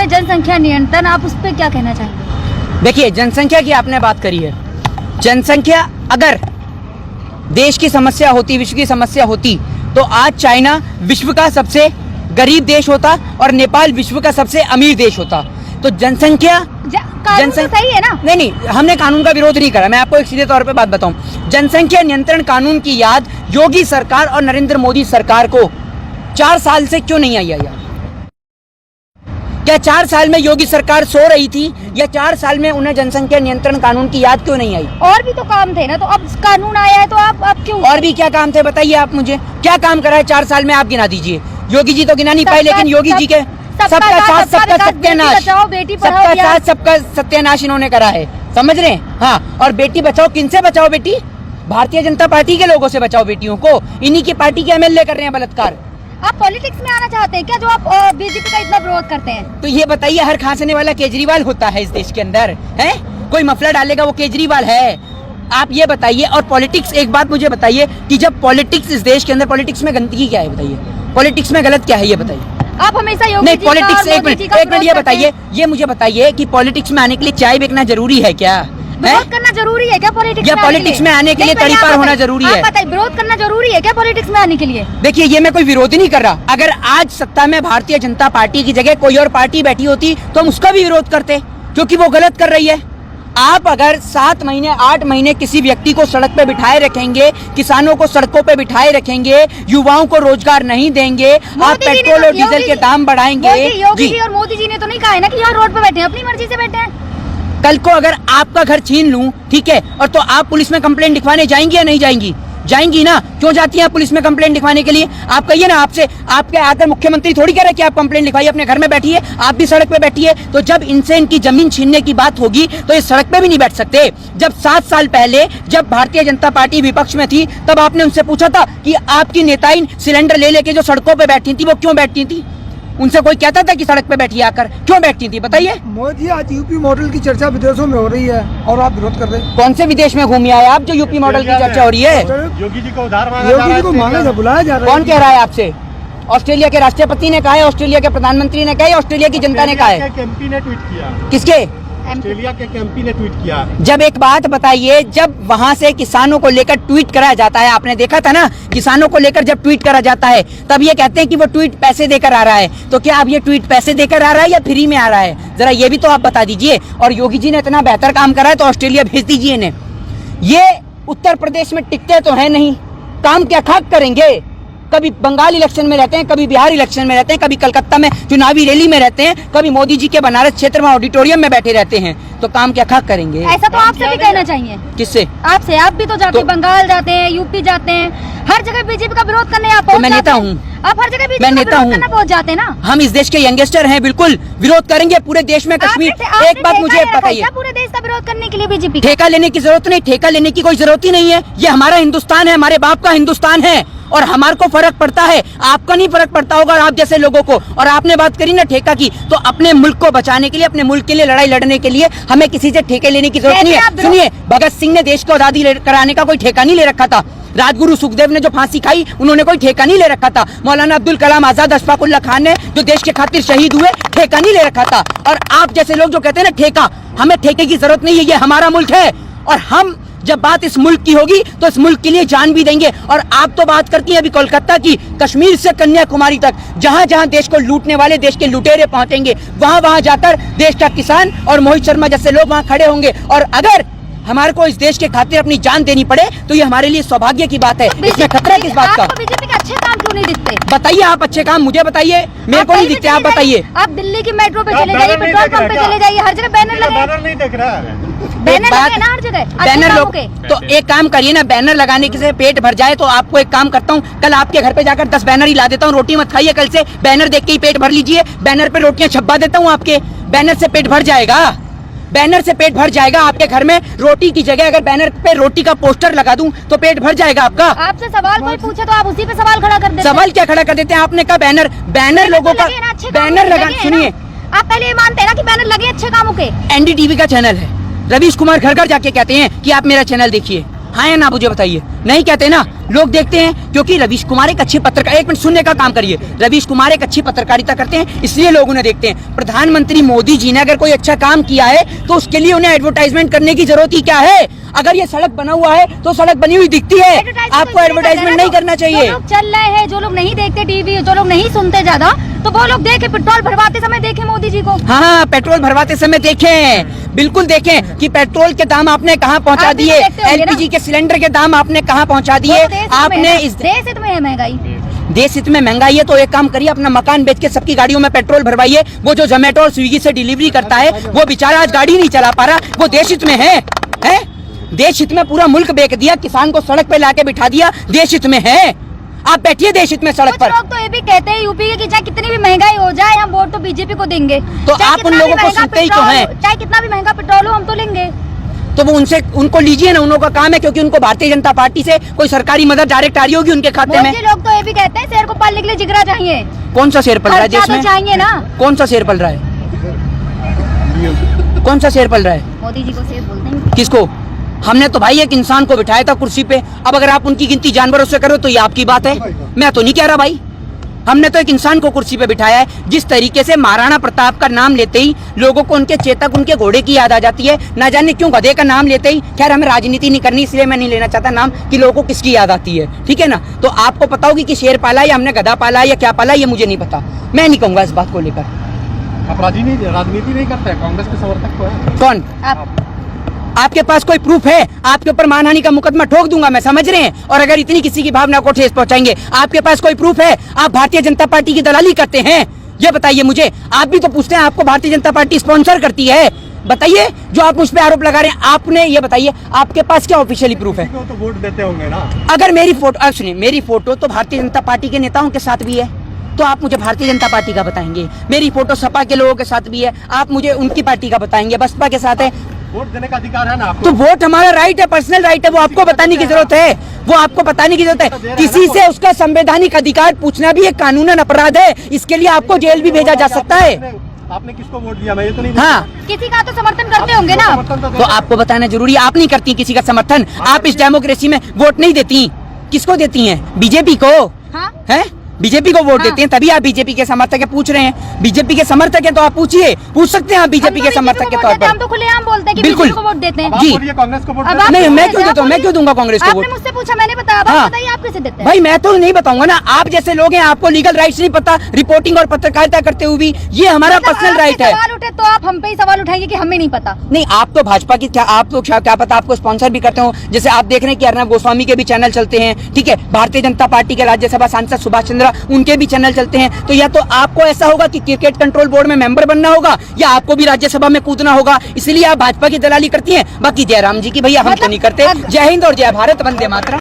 है जनसंख्या नियंत्रण, आप उस पर क्या कहना चाहेंगे? देखिए, जनसंख्या की आपने बात करी है। जनसंख्या अगर देश की समस्या होती, विश्व की समस्या होती, तो आज चाइना विश्व का सबसे गरीब देश होता और नेपाल विश्व का सबसे अमीर देश होता। तो जनसंख्या कानून तो सही है ना? नहीं, हमने कानून का विरोध नहीं करा। मैं आपको एक सीधे तौर पे बात बताऊं, जनसंख्या नियंत्रण कानून की याद योगी सरकार और नरेंद्र मोदी सरकार को 4 साल से क्यों नहीं आई है? क्या 4 साल में योगी सरकार सो रही थी, या 4 साल में उन्हें जनसंख्या नियंत्रण कानून की याद क्यों नहीं आई? और भी तो काम थे ना, तो अब कानून आया है तो आप क्यों? और भी क्या काम थे बताइए आप मुझे, क्या काम करा है 4 साल में? आप गिना दीजिए। योगी जी तो गिना नहीं पाए, लेकिन योगी जी के सबका साथ सबका सत्यानाश, सबका साथ सबका सत्यानाश इन्होंने करा है, समझ रहे हैं? हाँ, और बेटी बचाओ किनसे बचाओ? बेटी भारतीय जनता पार्टी के लोगों से बचाओ बेटियों को। इन्हीं की पार्टी के एमएलए कर रहे हैं बलात्कार। आप पॉलिटिक्स में आना चाहते हैं क्या, जो आप बीजेपी का इतना विरोध करते हैं? तो ये बताइए, हर खांसने वाला केजरीवाल होता है इस देश के अंदर? है कोई मफलर डालेगा वो केजरीवाल है? आप ये बताइए। और पॉलिटिक्स, एक बात मुझे बताइए कि जब पॉलिटिक्स इस देश के अंदर, पॉलिटिक्स में गंदगी क्या है बताइए? पॉलिटिक्स में गलत क्या है ये बताइए? आप हमेशा योगी नहीं, जी पॉलिटिक्स, एक मिनट ये बताइए, ये मुझे बताइए कि पॉलिटिक्स में आने के लिए चाय बेचना जरूरी है क्या? विरोध करना जरूरी है क्या पॉलिटिक्स? या पॉलिटिक्स में आने के लिए तड़ीपार होना जरूरी है? विरोध करना जरूरी है क्या पॉलिटिक्स में आने के लिए? देखिए, ये मैं कोई विरोध नहीं कर रहा। अगर आज सत्ता में भारतीय जनता पार्टी की जगह कोई और पार्टी बैठी होती तो हम उसका भी विरोध करते, क्योंकि वो गलत कर रही है। आप अगर 7 महीने 8 महीने किसी व्यक्ति को सड़क पे बिठाए रखेंगे, किसानों को सड़कों पे बिठाए रखेंगे, युवाओं को रोजगार नहीं देंगे, आप पेट्रोल और डीजल के दाम बढ़ाएंगे। योगी जी और मोदी जी ने तो नहीं कहा है ना कि यहाँ रोड पे बैठे हैं, अपनी मर्जी से बैठे हैं। कल को अगर आपका घर छीन लूं, ठीक है, और तो आप पुलिस में कंप्लेंट लिखवाने जाएंगी या नहीं जाएंगी? जाएंगी ना। क्यों जाती हैं पुलिस में कंप्लेंट लिखवाने के लिए? आप कहिए ना, आपसे आपके आकर मुख्यमंत्री थोड़ी कह रहे कि आप कंप्लेंट लिखवाइए, अपने घर में बैठिए, आप भी सड़क पे बैठिए। तो जब इनसे इनकी जमीन छीनने की बात होगी तो ये सड़क पे भी नहीं बैठ सकते। जब 7 साल पहले जब भारतीय जनता पार्टी विपक्ष में थी, तब आपने उनसे पूछा था कि आपकी नेताइन सिलेंडर ले लेके जो सड़कों पे बैठी थी वो क्यों बैठती थी? उनसे कोई कहता था कि सड़क पे बैठिए आकर? क्यों बैठती थी बताइए? मोदी, आज यूपी मॉडल की चर्चा विदेशों में हो रही है और आप विरोध कर रहे हैं। कौन से विदेश में घूमी आए आप जो यूपी मॉडल की चर्चा हो रही है? योगी जी को उधार मांगा, योगी जी को मांगा जा, बुलाया जा रहा है। कौन कह रहा है आपसे? ऑस्ट्रेलिया के राष्ट्रपति ने कहा है, ऑस्ट्रेलिया के प्रधानमंत्री ने कहा है, ऑस्ट्रेलिया की जनता ने कहा है? एमपी ने ट्वीट किया। किसके? ऑस्ट्रेलिया के एमपी ने ट्वीट किया। जब एक बात बताइए, जब वहां से किसानों को लेकर ट्वीट करा जाता है, आपने देखा था ना, किसानों को लेकर जब ट्वीट करा जाता है तब ये कहते हैं कि वो ट्वीट पैसे देकर आ रहा है। तो क्या अब ये ट्वीट पैसे देकर आ रहा है या फ्री में आ रहा है? जरा ये भी तो आप बता दीजिए। और योगी जी ने इतना बेहतर काम करा है तो ऑस्ट्रेलिया भेज दीजिए इन्हें। ये उत्तर प्रदेश में टिकते तो है नहीं, काम क्या खाक करेंगे? कभी बंगाल इलेक्शन में रहते हैं, कभी बिहार इलेक्शन में रहते हैं, कभी कलकत्ता में चुनावी रैली में रहते हैं, कभी मोदी जी के बनारस क्षेत्र में ऑडिटोरियम में बैठे रहते हैं। तो काम क्या खाक करेंगे? ऐसा तो आपसे भी कहना चाहिए। किससे? आपसे। आप भी तो जाते हैं, बंगाल जाते हैं, यूपी जाते हैं, हर जगह बीजेपी का विरोध करने आप तो मैं नेता हूँ। आप हर जगह बीजेपी का विरोध करने पहुंच जाते हैं ना। हम इस देश के यंगस्टर हैं, बिल्कुल विरोध करेंगे पूरे देश में। कश्मीर, एक बात मुझे बताइए, पूरे देश का विरोध करने के लिए बीजेपी ठेका लेने की जरूरत नहीं, ठेका लेने की कोई जरूरत ही नहीं है। ये हमारा हिंदुस्तान है, हमारे बाप का हिंदुस्तान है, और हमारे को फर्क पड़ता है, आपको नहीं फर्क पड़ता होगा, आप जैसे लोगों को। और आपने बात करी ना ठेका की, तो अपने मुल्क को बचाने के लिए, अपने मुल्क के लिए लड़ाई लड़ने के लिए हमें किसी से ठेके लेने की जरूरत नहीं है। सुनिए, भगत सिंह ने देश को आजादी कराने का कोई ठेका नहीं ले रखा था। राजगुरु सुखदेव ने जो फांसी खाई, उन्होंने कोई ठेका नहीं ले रखा था। मौलाना अब्दुल कलाम आजाद, अशफाक उल्लाह खान ने जो देश के खातिर शहीद हुए, ठेका नहीं ले रखा था। और आप जैसे लोग जो कहते हैं ना ठेका, हमें ठेके की जरूरत नहीं है, ये हमारा मुल्क है। और हम जब बात इस मुल्क की होगी तो इस मुल्क के लिए जान भी देंगे। और आप तो बात करती हैं अभी कोलकाता की, कश्मीर से कन्याकुमारी तक, जहां जहां देश को लूटने वाले देश के लुटेरे पहुंचेंगे, वहां वहां जाकर देश का किसान और मोहित शर्मा जैसे लोग वहां खड़े होंगे। और अगर हमारे को इस देश के खातिर अपनी जान देनी पड़े तो ये हमारे लिए सौभाग्य की बात है। इसमें खतरा किस बात का? आपको बीजेपी के अच्छे काम क्यों नहीं दिखते? बताइए, आप अच्छे काम मुझे बताइए, मेरे को नहीं दिखते, आप बताइए। आप दिल्ली की मेट्रो पे चले जाइए, पेट्रोल पंप पे चले जाइए, हर जगह बैनर लगे। बैनर नहीं दिख रहा है, बैनर लगे ना हर जगह, बैनर लोग। तो एक काम करिए ना, बैनर लगाने से पेट भर जाए तो आपको एक काम करता हूँ, कल आपके घर पे जाकर 10 बैनर ही ला देता हूँ। रोटी मत खाइए कल से, बैनर देख के ही पेट भर लीजिए। बैनर पे रोटियां छपवा देता हूँ आपके, बैनर से पेट भर जाएगा, बैनर से पेट भर जाएगा। आपके घर में रोटी की जगह अगर बैनर पे रोटी का पोस्टर लगा दूं तो पेट भर जाएगा आपका। आपसे सवाल कोई पूछे तो आप उसी पे सवाल खड़ा कर देते हैं। सवाल क्या खड़ा कर देते हैं? आपने कहा बैनर, बैनर लोगों का बैनर लगा। सुनिए, आप पहले ये मानते हैं ना कि बैनर लगे अच्छे कामों के। एनडीटीवी का चैनल है, रवीश कुमार घर घर जाके कहते हैं कि आप मेरा चैनल देखिए। हाँ या ना मुझे बताइए, नहीं कहते ना। लोग देखते हैं क्योंकि रवीश कुमार एक अच्छे पत्रकार, एक मिनट सुनने का काम करिए, रवीश कुमार एक अच्छी पत्रकारिता करते हैं इसलिए लोग उन्हें देखते हैं। प्रधानमंत्री मोदी जी ने अगर कोई अच्छा काम किया है तो उसके लिए उन्हें एडवर्टाइजमेंट करने की जरूरत ही क्या है। अगर ये सड़क बना हुआ है तो सड़क बनी हुई दिखती है, आपको एडवर्टाइजमेंट नहीं करना चाहिए। जो लोग चल रहे हैं, जो लोग नहीं देखते टीवी, जो लोग नहीं सुनते ज्यादा, तो वो लोग देखे, पेट्रोल भरवाते समय देखे मोदी जी को। हाँ, पेट्रोल भरवाते समय देखें, बिल्कुल देखें कि पेट्रोल के दाम आपने कहाँ पहुँचा दिए, एलपीजी के सिलेंडर के दाम आपने कहाँ पहुँचा दिए। आपने इस देश हित में है महंगाई, देश हित में महंगाई है तो एक काम करिए, अपना मकान बेच के सबकी गाड़ियों में पेट्रोल भरवाइए। वो जो जोमेटो और स्विगी से डिलीवरी करता है वो बेचारा आज गाड़ी नहीं चला पा रहा, वो देश हित में है? देश हित में पूरा मुल्क बेच दिया, किसान को सड़क पे लाके बिठा दिया, देश हित में है? आप बैठिए देश हित में सड़क पर। लोग तो ये भी कहते हैं यूपी के कि चाहे कितनी भी महंगाई हो जाए हम वोट तो बीजेपी को देंगे। तो आप उन लोगों को सुनते ही तो हैं। चाहे कितना भी महंगा पेट्रोल हो हम तो लेंगे। तो वो उनको लीजिए ना, उनको काम है क्योंकि उनको भारतीय जनता पार्टी से कोई सरकारी मदद डायरेक्ट आ रही होगी उनके खाते में। लोग तो ये भी कहते हैं शेर को पालने के लिए जिगरा चाहिए। कौन सा शेर पल रहा है देश में? चाहिए ना। कौन सा शेर पल रहा है? कौन सा शेर पल रहा है? मोदी जी को शेर बोलते हैं। किसको? हमने तो भाई एक इंसान को बिठाया था कुर्सी पे। अब अगर आप उनकी गिनती जानवरों से करो तो ये आपकी बात है, मैं तो नहीं कह रहा भाई। हमने तो एक इंसान को कुर्सी पे बिठाया है। जिस तरीके से महाराणा प्रताप का नाम लेते ही लोगों को उनके चेतक, उनके घोड़े की याद आ जाती है, ना जाने क्यों गधे का नाम लेते ही। खैर हमें राजनीति नहीं करनी इसलिए मैं नहीं लेना चाहता नाम कि लोगों को किसकी याद आती है, ठीक है ना। तो आपको पता होगी कि शेर पाला या हमने गधा पाला या क्या पाला, ये मुझे नहीं पता, मैं नहीं कहूंगा इस बात को लेकर। आप राजनीति नहीं करते हैं, कांग्रेस के समर्थक तो है। कौन? आपके पास कोई प्रूफ है? आपके ऊपर मानहानि का मुकदमा ठोक दूंगा मैं, समझ रहे हैं। और अगर इतनी किसी की भावना को ठेस पहुंचाएंगे, आपके पास कोई प्रूफ है? आप भारतीय जनता पार्टी की दलाली करते हैं, ये बताइए मुझे। आप भी तो पूछते हैं, आपको भारतीय जनता पार्टी स्पॉन्सर करती है, बताइए। जो आप मुझ पे आरोप लगा रहे हैं, आपने ये बताइए आपके पास क्या ऑफिशियली प्रूफ है? तो वोट देते होंगे ना। अगर मेरी फोटो, सुनिए, मेरी फोटो तो भारतीय जनता पार्टी के नेताओं के साथ भी है, तो आप मुझे भारतीय जनता पार्टी का बताएंगे। मेरी फोटो सपा के लोगों के साथ भी है, आप मुझे उनकी पार्टी का बताएंगे। बसपा के साथ है, वोट देने का अधिकार है ना आपको। तो वोट हमारा राइट है, पर्सनल राइट है, वो आपको बताने की जरूरत है, वो आपको बताने की जरूरत है। किसी से उसका संवैधानिक अधिकार पूछना भी एक कानूनन अपराध है, इसके लिए आपको जेल भी भेजा जा सकता है। आपने किसको वोट दिया? मैं ये तो नहीं। हाँ, किसी का तो समर्थन करते होंगे ना। तो आपको बताना जरूरी है। आप नहीं करती किसी का समर्थन, आप इस डेमोक्रेसी में वोट नहीं देती। किसको देती हैं? बीजेपी को। हाँ? है? बीजेपी को वोट देते हैं, तभी आप बीजेपी के समर्थक है पूछ रहे हैं। बीजेपी के समर्थक है तो आप पूछिए, पूछ सकते हैं आप बीजेपी के समर्थक के तौर पर। हम तो खुलेआम बोलते हैं कि बिल्कुल बीजेपी को वोट देते हैं। जी, कांग्रेस को वोट नहीं, मैं क्यों देता हूँ? मैं क्यों दूंगा कांग्रेस को वोट? आपने मुझसे पूछा, मैंने बताया, आप बताइए आप कैसे देते हैं? भाई मैं तो नहीं बताऊंगा ना, आप जैसे लोग हैं, आपको लीगल राइट्स नहीं पता, रिपोर्टिंग और पत्रकारिता करते हुए भी, ये हमारा पर्सनल राइट है। सवाल उठे तो आप हम पे ही सवाल उठाइए कि हमें नहीं पता। नहीं, आप तो भाजपा की, आप तो क्या पता आपको स्पॉन्सर भी करते हो। जैसे आप देख रहे हैं कि अर्नब गोस्वामी के भी चैनल चलते हैं, ठीक है। भारतीय जनता पार्टी के राज्यसभा सांसद सुभाष चंद्रा, उनके भी चैनल चलते हैं। तो या तो आपको ऐसा होगा कि क्रिकेट कंट्रोल बोर्ड में मेंबर बनना होगा, या आपको भी राज्यसभा में कूदना होगा, इसलिए आप भाजपा की दलाली करती हैं। बाकी जयराम जी की भैया हम तो नहीं करते। जय हिंद और जय भारत, वंदे मातरम।